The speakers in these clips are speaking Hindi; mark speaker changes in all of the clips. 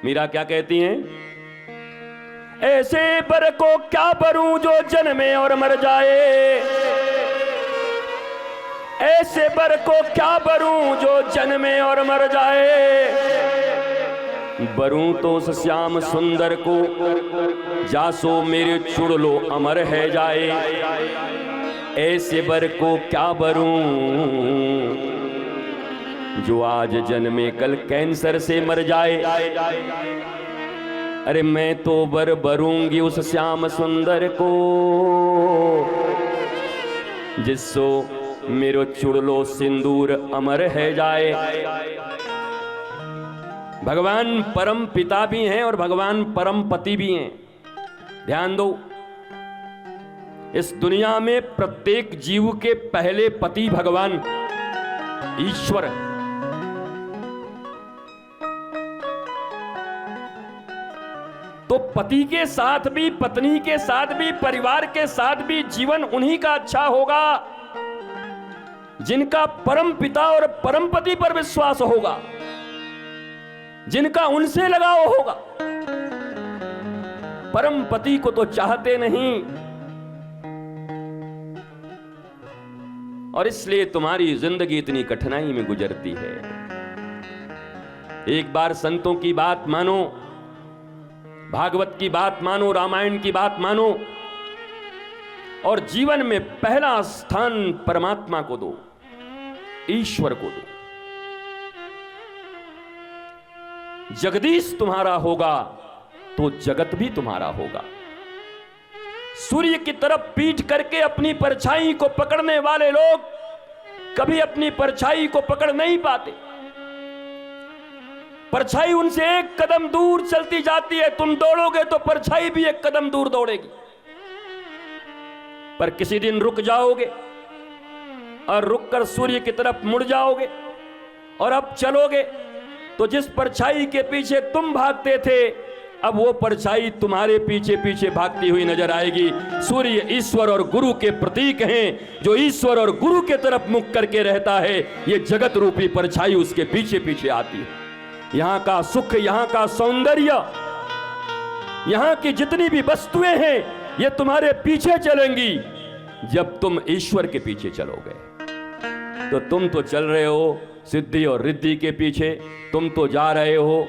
Speaker 1: मीरा क्या कहती हैं? ऐसे बर को क्या बरूं जो जन्मे और मर जाए, ऐसे बर को क्या बरूं जो जन्मे और मर जाए। बरूं तो उस श्याम सुंदर को जासो मेरे चुड़ लो अमर है जाए। ऐसे बर को क्या बरूं जो आज जन्मे कल कैंसर से मर जाए। अरे मैं तो बरूंगी उस श्याम सुंदर को जिससो मेरो चुड़लो सिंदूर अमर है जाए। भगवान परम पिता भी हैं और भगवान परम पति भी हैं। ध्यान दो, इस दुनिया में प्रत्येक जीव के पहले पति भगवान ईश्वर है। तो पति के साथ भी, पत्नी के साथ भी, परिवार के साथ भी जीवन उन्हीं का अच्छा होगा जिनका परम पिता और परम पति पर विश्वास होगा, जिनका उनसे लगाव होगा। परम पति को तो चाहते नहीं और इसलिए तुम्हारी जिंदगी इतनी कठिनाई में गुजरती है। एक बार संतों की बात मानो, भागवत की बात मानो, रामायण की बात मानो और जीवन में पहला स्थान परमात्मा को दो, ईश्वर को दो। जगदीश तुम्हारा होगा तो जगत भी तुम्हारा होगा। सूर्य की तरफ पीठ करके अपनी परछाई को पकड़ने वाले लोग कभी अपनी परछाई को पकड़ नहीं पाते। परछाई उनसे एक कदम दूर चलती जाती है। तुम दौड़ोगे तो परछाई भी एक कदम दूर दौड़ेगी, पर किसी दिन रुक जाओगे और रुककर सूर्य की तरफ मुड़ जाओगे और अब चलोगे तो जिस परछाई के पीछे तुम भागते थे अब वो परछाई तुम्हारे पीछे पीछे भागती हुई नजर आएगी। सूर्य ईश्वर और गुरु के प्रतीक हैं। जो ईश्वर और गुरु के तरफ मुख करके रहता है, ये जगत रूपी परछाई उसके पीछे पीछे आती है। यहां का सुख, यहां का सौंदर्य, यहां की जितनी भी वस्तुएं हैं, ये तुम्हारे पीछे चलेंगी जब तुम ईश्वर के पीछे चलोगे। तो तुम तो चल रहे हो सिद्धि और रिद्धि के पीछे, तुम तो जा रहे हो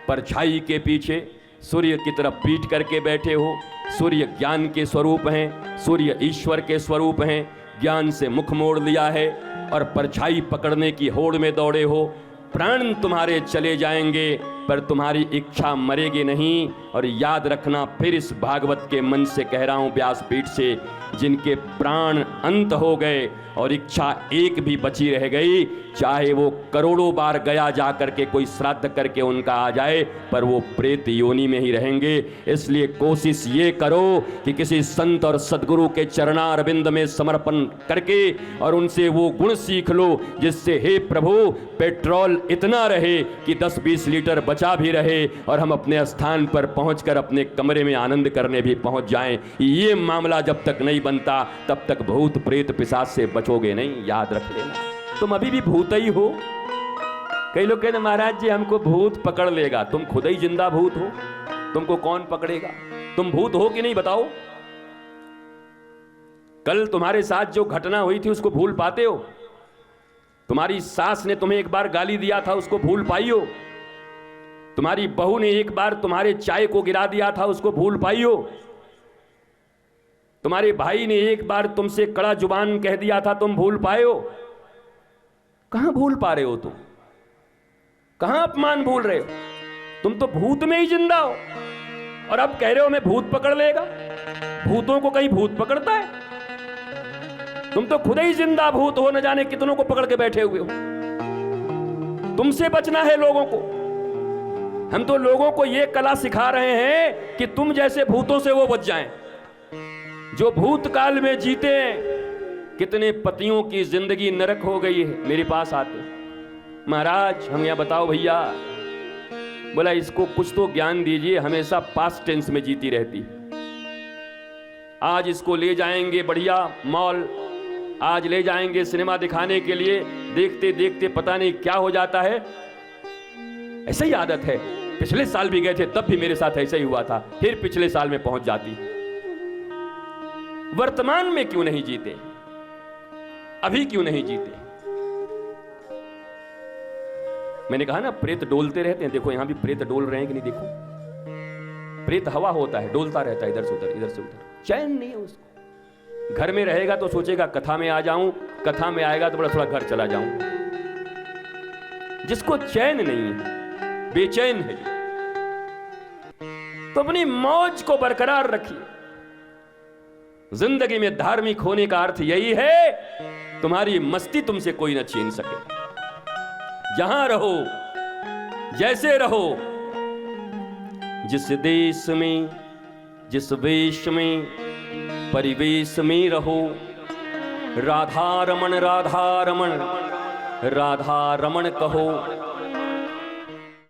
Speaker 1: परछाई के पीछे। सूर्य की तरफ पीठ करके बैठे हो। सूर्य ज्ञान के स्वरूप हैं, सूर्य ईश्वर के स्वरूप हैं। ज्ञान से मुख मोड़ लिया है और परछाई पकड़ने की होड़ में दौड़े हो। प्राण तुम्हारे चले जाएंगे पर तुम्हारी इच्छा मरेगी नहीं। और याद रखना, फिर इस भागवत के मन से कह रहा हूं, व्यासपीठ से, जिनके प्राण अंत हो गए और इच्छा एक भी बची रह गई, चाहे वो करोड़ों बार गया जा करके कोई श्राद्ध करके उनका आ जाए, पर वो प्रेत योनि में ही रहेंगे। इसलिए कोशिश ये करो कि किसी संत और सदगुरु के चरणारविंद में समर्पण करके और उनसे वो गुण सीख लो जिससे हे प्रभु पेट्रोल इतना रहे कि 10-20 लीटर बचा भी रहे और हम अपने स्थान पर पहुंचकर अपने कमरे में आनंद करने भी पहुंच जाएं। ये मामला जब तक नहीं बनता तब तक भूत प्रेत पिशाच से बचोगे नहीं, याद रख लेना। तुम अभी भी भूत ही हो। कई लोग कहते महाराज जी हमको भूत पकड़ लेगा। तुम खुद ही जिंदा भूत हो, तुमको कौन पकड़ेगा? तुम भूत हो कि नहीं बताओ? कल तुम्हारे साथ जो घटना हुई थी उसको भूल पाते हो? तुम्हारी सास ने तुम्हें एक बार गाली दिया था, उसको भूल पाई हो? तुम्हारी बहू ने एक बार तुम्हारे चाय को गिरा दिया था, उसको भूल पाई हो? तुम्हारे भाई ने एक बार तुमसे कड़ा जुबान कह दिया था, तुम भूल पाए हो? कहां भूल पा रहे हो तुम? कहां अपमान भूल रहे हो? तुम तो भूत में ही जिंदा हो और अब कह रहे हो मैं भूत पकड़ लेगा। भूतों को कहीं भूत पकड़ता है? तुम तो खुद ही जिंदा भूत हो, न जाने कितनों को पकड़ के बैठे हुए हो। तुमसे बचना है लोगों को। हम तो लोगों को यह कला सिखा रहे हैं कि तुम जैसे भूतों से वो बच जाएं जो भूतकाल में जीते हैं। कितने पतियों की जिंदगी नरक हो गई है, मेरे पास आते, महाराज हम यहां बताओ भैया। बोला इसको कुछ तो ज्ञान दीजिए, हमेशा पास्ट टेंस में जीती रहती। आज इसको ले जाएंगे बढ़िया मॉल, आज ले जाएंगे सिनेमा दिखाने के लिए, देखते देखते पता नहीं क्या हो जाता है। ऐसे ही आदत है। पिछले साल भी गए थे, तब भी मेरे साथ ऐसा ही हुआ था, फिर पिछले साल में पहुंच जाती। वर्तमान में क्यों नहीं जीते? अभी क्यों नहीं जीते? मैंने कहा ना, प्रेत डोलते रहते हैं। देखो यहां भी प्रेत डोल रहे हैं कि नहीं? देखो, प्रेत हवा होता है, डोलता रहता है इधर से उधर, इधर से उधर, चैन नहीं है उसको। घर में रहेगा तो सोचेगा कथा में आ जाऊं, कथा में आएगा तो बड़ा थोड़ा घर चला जाऊं। जिसको चैन नहीं है, बेचैन है, तो अपनी मौज को बरकरार रखिए। जिंदगी में धार्मिक होने का अर्थ यही है, तुम्हारी मस्ती तुमसे कोई न छीन सके। जहां रहो, जैसे रहो, जिस देश में, जिस वेश में, परिवेश में रहो, राधा रमण राधा रमण राधा रमण कहो।